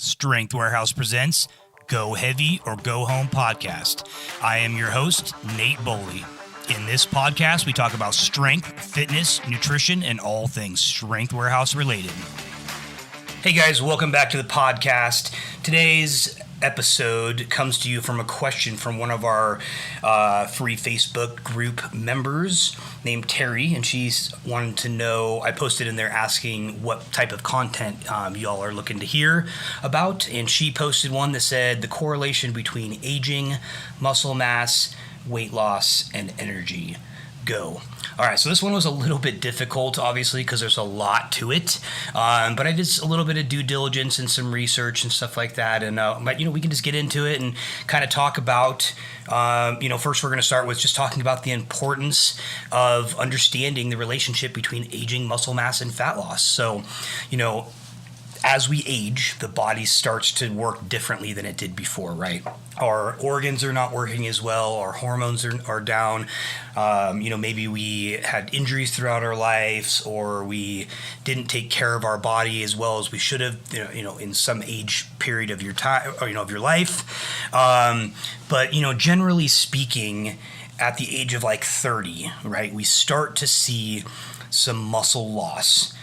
Strength Warehouse presents Go Heavy or Go Home podcast. I am your host, Nate Boley. In this podcast, we talk about strength, fitness, nutrition, and all things Strength Warehouse related. Hey guys, welcome back to the podcast. Today's episode comes to you from a question from one of our free Facebook group members named Terry, and she's wanted to know, I posted in there asking what type of content y'all are looking to hear about, and she posted one that said the correlation between aging, muscle mass, weight loss, and energy. Go. All right, so this one was a little bit difficult, obviously, because there's a lot to it. But I did a little bit of due diligence and some research and stuff like that. And but we can just get into it and kind of talk about. First we're going to start with just talking about the importance of understanding the relationship between aging, muscle mass, and fat loss. So, as we age, the body starts to work differently than it did before, right? Our organs are not working as well. Our hormones are down. Maybe we had injuries throughout our lives, or we didn't take care of our body as well as we should have, in some age period of your time, or, of your life. But generally speaking, at the age of like 30, right, we start to see some muscle loss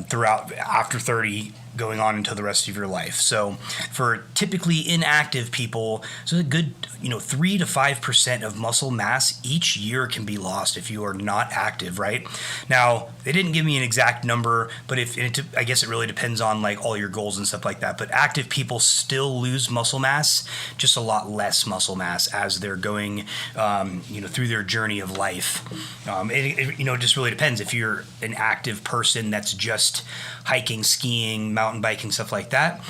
throughout after 30 going on into the rest of your life. So for typically inactive people, so a good 3 to 5% of muscle mass each year can be lost if you are not active, right? Now, they didn't give me an exact number, but I guess it really depends on like all your goals and stuff like that. But active people still lose muscle mass, just a lot less muscle mass as they're going through their journey of life. It just really depends. If you're an active person that's just hiking, skiing, mountain biking, stuff like that,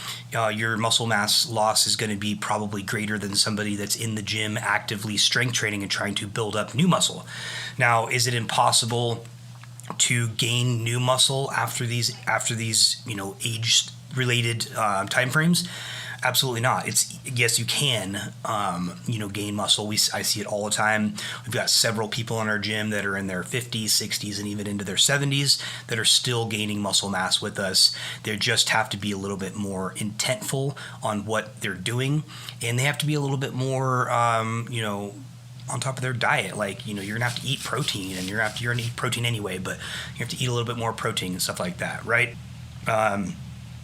your muscle mass loss is going to be probably greater than somebody that's in the gym actively strength training and trying to build up new muscle. Now, is it impossible to gain new muscle after these age related time frames? Absolutely not. Yes, you can, gain muscle. I see it all the time. We've got several people in our gym that are in their 50s, 60s, and even into their 70s that are still gaining muscle mass with us. They just have to be a little bit more intentful on what they're doing, and they have to be a little bit more, on top of their diet. Like, you're going to have to eat protein, and you're going to eat protein anyway, but you have to eat a little bit more protein and stuff like that, right?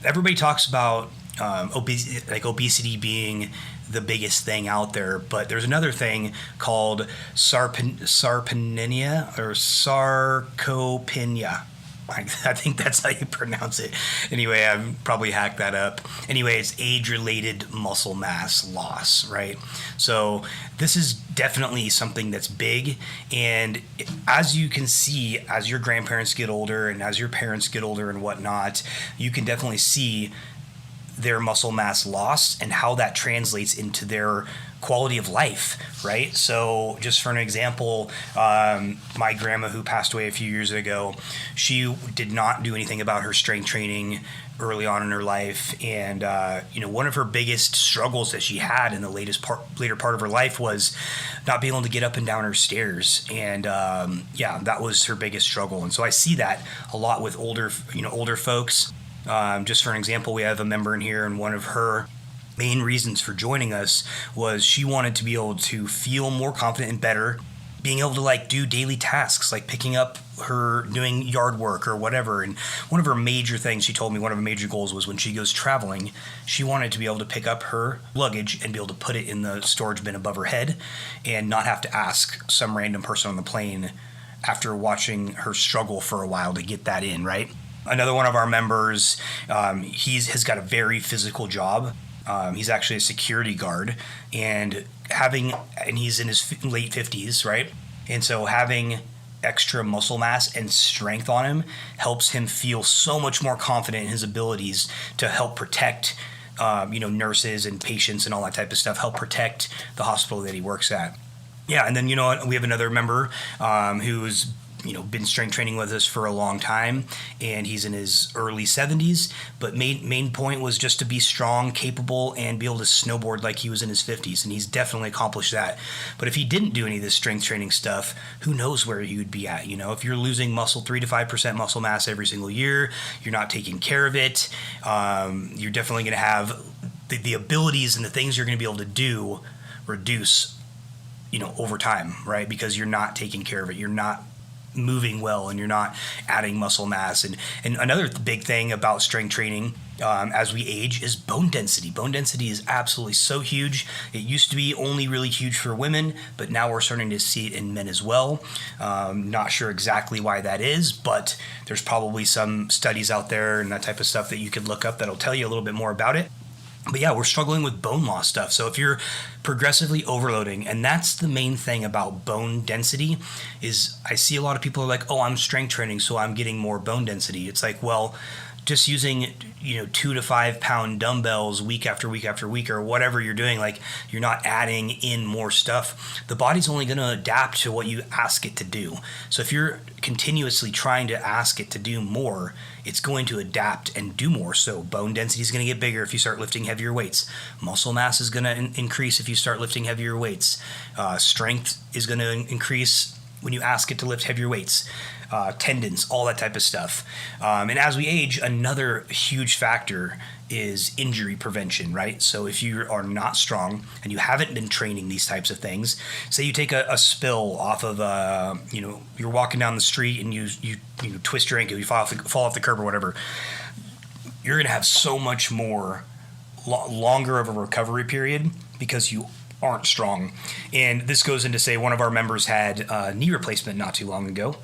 Everybody talks about obesity being the biggest thing out there, but there's another thing called sarcopenia or sarcopenia. I think that's how you pronounce it. Anyway, I've probably hacked that up. Anyway, it's age-related muscle mass loss, right? So this is definitely something that's big. And as you can see, as your grandparents get older and as your parents get older and whatnot, you can definitely see their muscle mass loss and how that translates into their quality of life, right? So just for an example, my grandma who passed away a few years ago, she did not do anything about her strength training early on in her life. And, one of her biggest struggles that she had in the later part of her life was not being able to get up and down her stairs. And, that was her biggest struggle. And so I see that a lot with older folks. Just for an example, we have a member in here, and one of her main reasons for joining us was she wanted to be able to feel more confident and better, being able to do daily tasks like picking up her doing yard work or whatever. And one of her major things, she told me one of her major goals was when she goes traveling, she wanted to be able to pick up her luggage and be able to put it in the storage bin above her head and not have to ask some random person on the plane after watching her struggle for a while to get that in, right? Another one of our members, has got a very physical job. He's actually a security guard, and he's in his late 50s, right? And so having extra muscle mass and strength on him helps him feel so much more confident in his abilities to help protect, nurses and patients and all that type of stuff, help protect the hospital that he works at. Yeah, and then, we have another member who's been strength training with us for a long time, and he's in his early 70s. But main point was just to be strong, capable, and be able to snowboard like he was in his 50s, and he's definitely accomplished that. But if he didn't do any of this strength training stuff, who knows where he would be at? If you're losing muscle, 3 to 5% muscle mass every single year, you're not taking care of it. You're definitely going to have the abilities and the things you're going to be able to do reduce, over time, right? Because you're not taking care of it. You're not moving well, and you're not adding muscle mass. And another big thing about strength training as we age is bone density. Bone density is absolutely so huge. It used to be only really huge for women, but now we're starting to see it in men as well. Not sure exactly why that is, but there's probably some studies out there and that type of stuff that you could look up that'll tell you a little bit more about it. But yeah, we're struggling with bone loss stuff. So if you're progressively overloading, and that's the main thing about bone density, is I see a lot of people are like, oh, I'm strength training, so I'm getting more bone density. It's like, well, just using 2 to 5 pound dumbbells week after week after week, or whatever you're doing, like, you're not adding in more stuff. The body's only going to adapt to what you ask it to do. So if you're continuously trying to ask it to do more, it's going to adapt and do more. So bone density is going to get bigger if you start lifting heavier weights. Muscle mass is going to increase if you start lifting heavier weights. Strength is going to increase when you ask it to lift heavier weights. Tendons, all that type of stuff. And as we age, another huge factor is injury prevention, right? So if you are not strong and you haven't been training these types of things, say you take a spill off of, you're walking down the street and you twist your ankle, you fall off the curb or whatever, you're going to have so much more longer of a recovery period because you aren't strong. And this goes into, say, one of our members had a knee replacement not too long ago.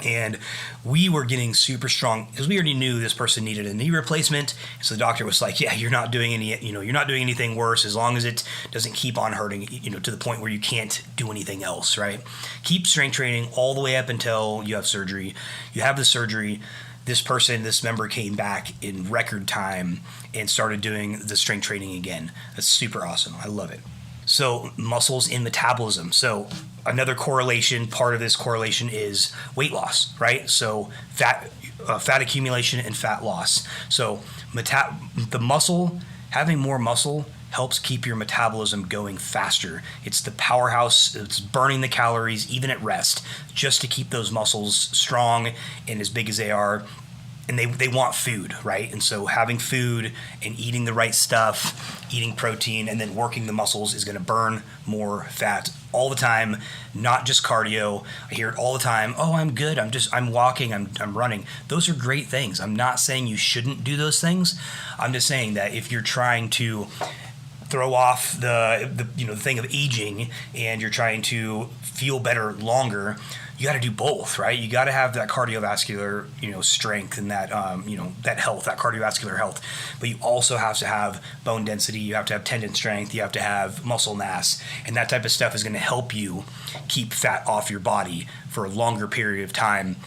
And we were getting super strong because we already knew this person needed a knee replacement. So the doctor was like, yeah, you're not doing anything worse as long as it doesn't keep on hurting, to the point where you can't do anything else, right? Keep strength training all the way up until you have surgery. You have the surgery. This member came back in record time and started doing the strength training again. That's super awesome. I love it. So muscles in metabolism. So another part of this correlation is weight loss, right? So fat accumulation and fat loss. So having more muscle helps keep your metabolism going faster. It's the powerhouse. It's burning the calories even at rest, just to keep those muscles strong and as big as they are. And they want food, right? And so having food and eating the right stuff, eating protein, and then working the muscles is going to burn more fat all the time, not just cardio. I hear it all the time. Oh, I'm good. I'm walking. I'm running. Those are great things. I'm not saying you shouldn't do those things. I'm just saying that if you're trying to throw off the thing of aging and you're trying to feel better longer, you got to do both, right? You got to have that cardiovascular, strength and that, that health, that cardiovascular health. But you also have to have bone density. You have to have tendon strength. You have to have muscle mass. And that type of stuff is going to help you keep fat off your body for a longer period of time.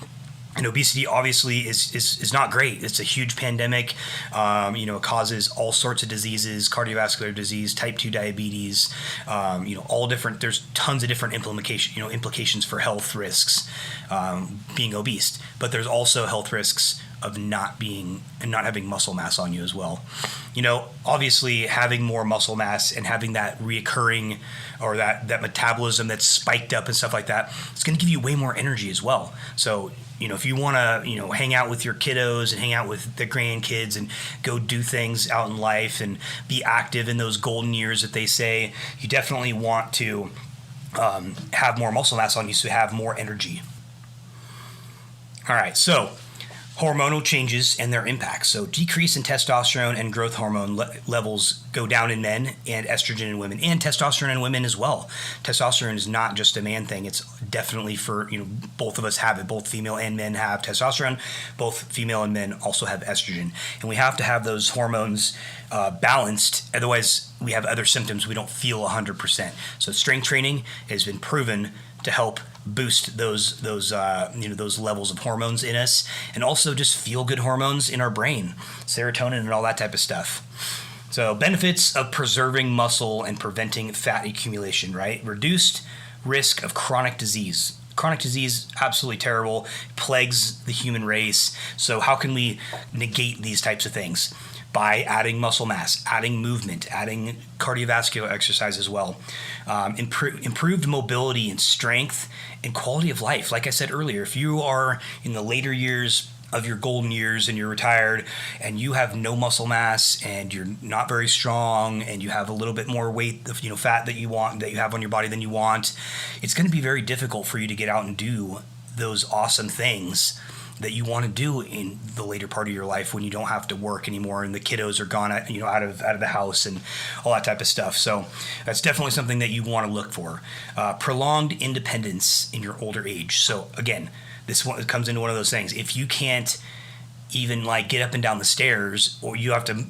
And obesity obviously is not great. It's a huge pandemic. It causes all sorts of diseases, cardiovascular disease, type 2 diabetes, all different. There's tons of different implications for health risks being obese. But there's also health risks of not having muscle mass on you as well. Obviously having more muscle mass and having that reoccurring or that metabolism that's spiked up and stuff like that, it's going to give you way more energy as well. So, if you want to, hang out with your kiddos and hang out with the grandkids and go do things out in life and be active in those golden years that they say, you definitely want to have more muscle mass on you so you have more energy. All right, so hormonal changes and their impacts. So decrease in testosterone and growth hormone levels go down in men, and estrogen in women, and testosterone in women as well. Testosterone is not just a man thing. It's definitely for, both of us have it. Both female and men have testosterone. Both female and men also have estrogen. And we have to have those hormones balanced. Otherwise, we have other symptoms. We don't feel 100%. So strength training has been proven to help boost those levels of hormones in us, and also just feel good hormones in our brain, serotonin and all that type of stuff. So benefits of preserving muscle and preventing fat accumulation, right? Reduced risk of chronic disease. Chronic disease, absolutely terrible, plagues the human race. So how can we negate these types of things? By adding muscle mass, adding movement, adding cardiovascular exercise as well. Improved mobility and strength and quality of life. Like I said earlier, if you are in the later years of your golden years and you're retired and you have no muscle mass and you're not very strong and you have a little bit more weight, fat that you have on your body than you want, it's going to be very difficult for you to get out and do those awesome things that you want to do in the later part of your life when you don't have to work anymore and the kiddos are gone out of the house and all that type of stuff. So that's definitely something that you want to look for. Prolonged independence in your older age. So again, this one comes into one of those things. If you can't even get up and down the stairs, or you have to,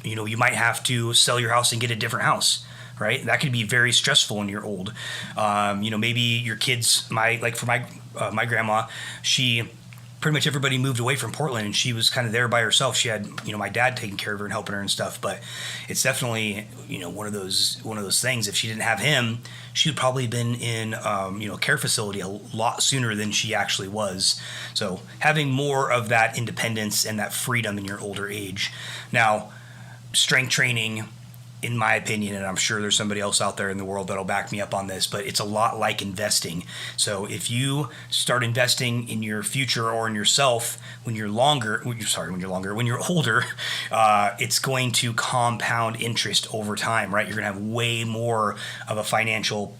you might have to sell your house and get a different house. Right? That could be very stressful when you're old. Maybe your kids, my grandma, she pretty much everybody moved away from Portland and she was kind of there by herself. She had, my dad taking care of her and helping her and stuff, but it's definitely, one of those things. If she didn't have him, she would probably been in, a care facility a lot sooner than she actually was. So having more of that independence and that freedom in your older age. Now, strength training, in my opinion, and I'm sure there's somebody else out there in the world that'll back me up on this, but it's a lot like investing. So if you start investing in your future or in yourself when you're older, it's going to compound interest over time, right? You're going to have way more of a financial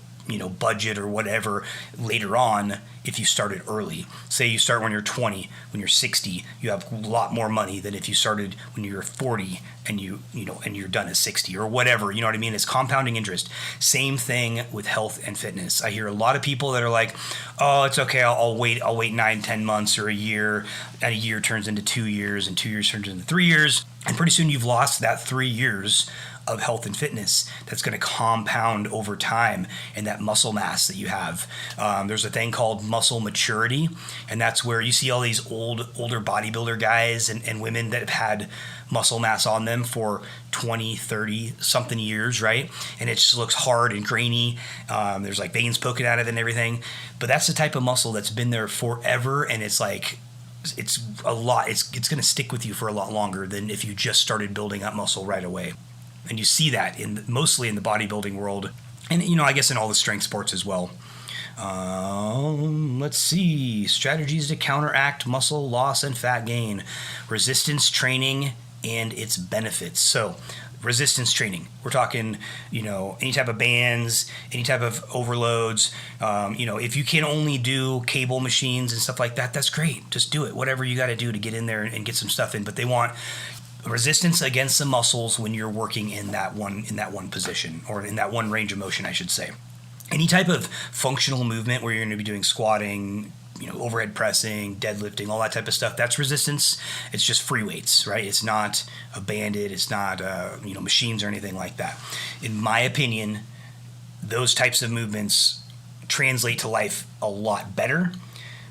budget or whatever later on if you started early. Say you start when you're 20, when you're 60, you have a lot more money than if you started when you're 40 and and you're done at 60 or whatever. You know what I mean? It's compounding interest. Same thing with health and fitness. I hear a lot of people that are like, "Oh, it's okay. I'll wait 9-10 months or a year, and a year turns into 2 years and 2 years turns into 3 years." And pretty soon you've lost that 3 years of health and fitness that's going to compound over time and that muscle mass that you have. There's a thing called muscle maturity, and that's where you see all these older bodybuilder guys and women that have had muscle mass on them for 20, 30 something years, right? And it just looks hard and grainy. There's veins poking out of it and everything. But that's the type of muscle that's been there forever, and it's a lot. It's going to stick with you for a lot longer than if you just started building up muscle right away. And you see that mostly in the bodybuilding world, and I guess in all the strength sports as well. Let's see. Strategies to counteract muscle loss and fat gain. Resistance training and its benefits. So resistance training, we're talking, any type of bands, any type of overloads. If you can only do cable machines and stuff like that, that's great. Just do it. Whatever you got to do to get in there and get some stuff in. But they want resistance against the muscles when you're working in that one position, or in that one range of motion, I should say. Any type of functional movement where you're going to be doing squatting, overhead pressing, deadlifting, all that type of stuff, that's resistance. It's just free weights, right? It's not a banded, it's not machines or anything like that. In my opinion, those types of movements translate to life a lot better.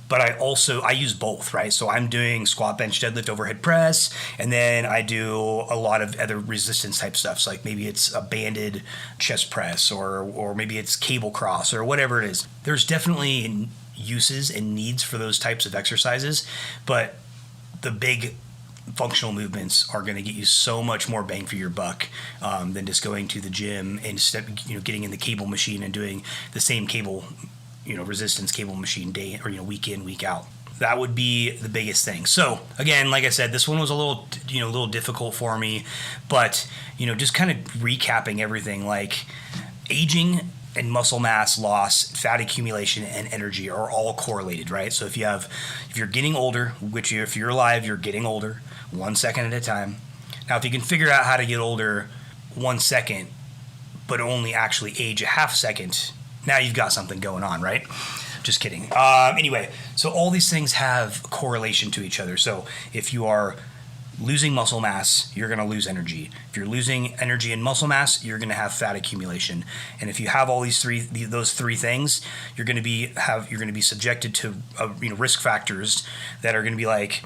But I use both, right? So I'm doing squat, bench, deadlift, overhead press, and then I do a lot of other resistance type stuff. So maybe it's a banded chest press, or maybe it's cable cross, or whatever it is. There's definitely uses and needs for those types of exercises, but the big functional movements are going to get you so much more bang for your buck than just going to the gym and getting in the cable machine and doing the same cable resistance cable machine day, or week in, week out. That would be the biggest thing. So again, like I said, this one was a little difficult for me, but just kind of recapping everything, aging and muscle mass loss, fat accumulation, and energy are all correlated, right? So if you're getting older, which if you're alive, you're getting older 1 second at a time. Now, if you can figure out how to get older 1 second, but only actually age a half second, now you've got something going on, right? Just kidding. Anyway, so all these things have correlation to each other. So if you are losing muscle mass, you're going to lose energy. If you're losing energy and muscle mass, you're going to have fat accumulation. And if you have all those three things, you're going to be subjected to risk factors that are going to be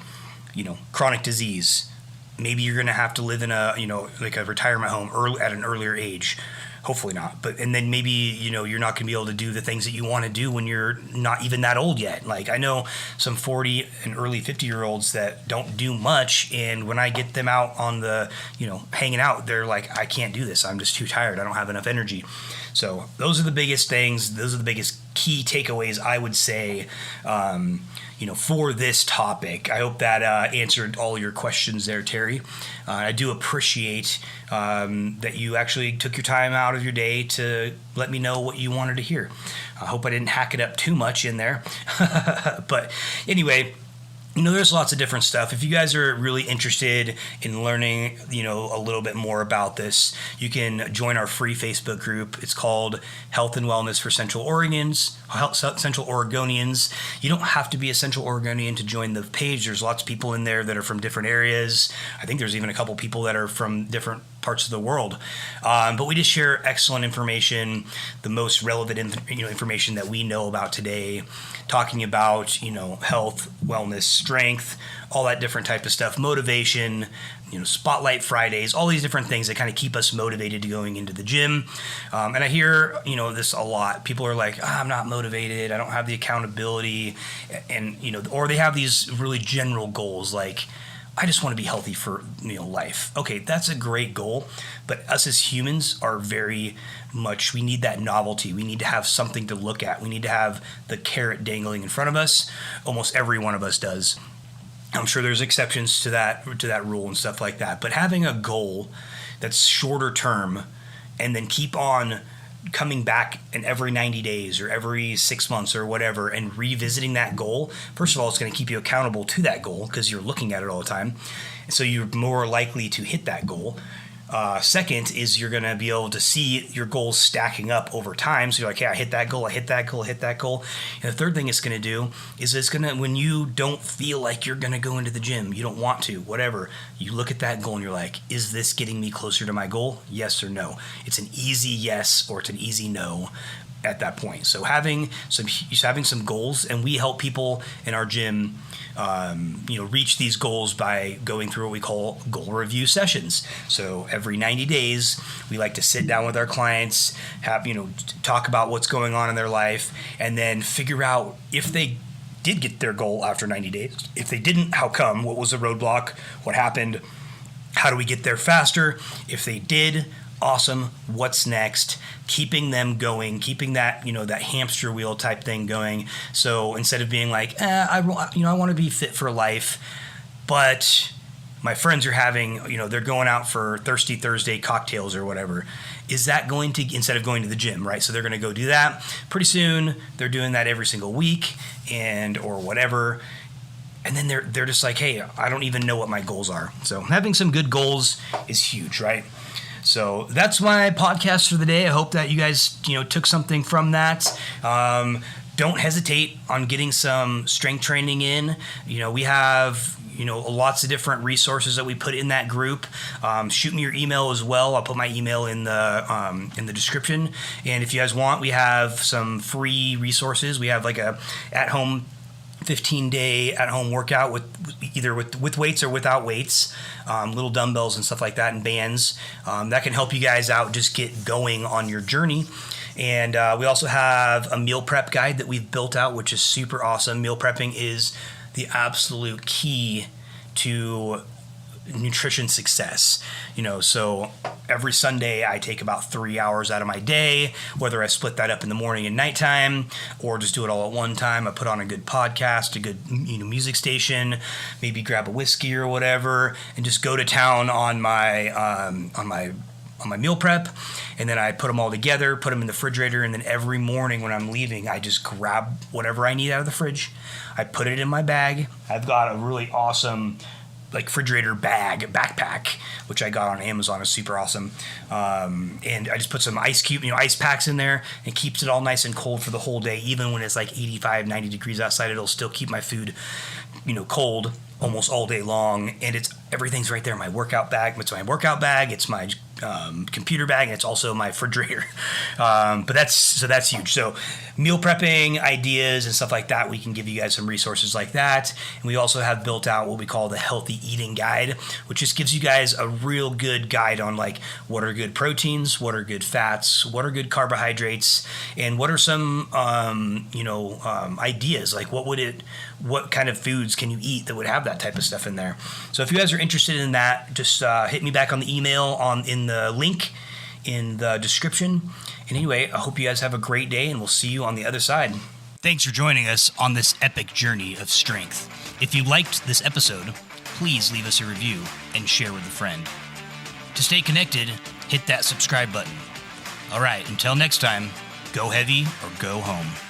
chronic disease, maybe you're going to have to live in a, like a retirement home at an earlier age. Hopefully not. And then maybe, you're not going to be able to do the things that you want to do when you're not even that old yet. Like I know some 40 and early 50-year-olds that don't do much. And when I get them out on the, hanging out, they're like, I can't do this. I'm just too tired. I don't have enough energy. So those are the biggest things. Those are the biggest key takeaways, I would say, for this topic. I hope that answered all your questions there, Terry. I do appreciate that you actually took your time out of your day to let me know what you wanted to hear. I hope I didn't hack it up too much in there. But anyway, there's lots of different stuff. If you guys are really interested in learning, a little bit more about this, you can join our free Facebook group. It's called Health and Wellness for Central Oregonians. You don't have to be a Central Oregonian to join the page. There's lots of people in there that are from different areas. I think there's even a couple people that are from different parts of the world. But we just share excellent information, the most relevant information that we know about today, talking about, health, wellness, strength, all that different type of stuff, motivation, Spotlight Fridays, all these different things that kind of keep us motivated to going into the gym. And I hear, this a lot. People are like, I'm not motivated. I don't have the accountability. And, or they have these really general goals like, I just want to be healthy for life. Okay, that's a great goal, but us as humans are very much, we need that novelty. We need to have something to look at. We need to have the carrot dangling in front of us. Almost every one of us does. I'm sure there's exceptions to that rule and stuff like that. But having a goal that's shorter term and then keep on coming back in every 90 days or every 6 months or whatever and revisiting that goal, first of all, it's going to keep you accountable to that goal because you're looking at it all the time. And so you're more likely to hit that goal. Second is you're going to be able to see your goals stacking up over time. So you're like, hey, I hit that goal, I hit that goal, I hit that goal. And the third thing it's going to do is it's going to, when you don't feel like you're going to go into the gym, you don't want to, whatever, you look at that goal and you're like, is this getting me closer to my goal? Yes or no. It's an easy yes or it's an easy no at that point. So having some goals, and we help people in our gym reach these goals by going through what we call goal review sessions. So every 90 days, we like to sit down with our clients, talk about what's going on in their life, and then figure out if they did get their goal after 90 days. If they didn't, how come? What was the roadblock? What happened? How do we get there faster? If they did, awesome. What's next? Keeping them going, keeping that, that hamster wheel type thing going. So instead of being like, I want to be fit for life, but my friends are having, they're going out for Thirsty Thursday cocktails or whatever. Is that going to, instead of going to the gym, right? So they're going to go do that. Pretty soon they're doing that every single week or whatever. And then they're just like, hey, I don't even know what my goals are. So having some good goals is huge, right? So that's my podcast for the day. I hope that you guys, took something from that. Don't hesitate on getting some strength training in. We have, lots of different resources that we put in that group. Shoot me your email as well. I'll put my email in the description. And if you guys want, we have some free resources. We have like a at-home 15-day at-home workout with weights or without weights, little dumbbells and stuff like that, and bands that can help you guys out, just get going on your journey. And we also have a meal prep guide that we've built out, which is super awesome. Meal prepping is the absolute key to nutrition success. So every Sunday I take about 3 hours out of my day, whether I split that up in the morning and nighttime or just do it all at one time. I put on a good podcast, a good music station, maybe grab a whiskey or whatever, and just go to town on my meal prep. And then I put them all together, put them in the refrigerator, and then every morning when I'm leaving, I just grab whatever I need out of the fridge. I put it in my bag. I've got a really awesome refrigerator backpack, which I got on Amazon. Is super awesome. And I just put some ice packs in there, and keeps it all nice and cold for the whole day. Even when it's like 85, 90 degrees outside, it'll still keep my food, cold almost all day long. And everything's right there. My workout bag. It's my workout bag. It's my computer bag, and it's also my refrigerator. But that's huge. So meal prepping ideas and stuff like that, we can give you guys some resources like that. And we also have built out what we call the healthy eating guide, which just gives you guys a real good guide on like what are good proteins, what are good fats, what are good carbohydrates, and what are some ideas, like what kind of foods can you eat that would have that type of stuff in there. So if you guys are interested in that, just hit me back on the email in the link in the description. And anyway, I hope you guys have a great day, and we'll see you on the other side. Thanks for joining us on this epic journey of strength. If you liked this episode, please leave us a review and share with a friend. To stay connected, hit that subscribe button. All right, until next time, go heavy or go home.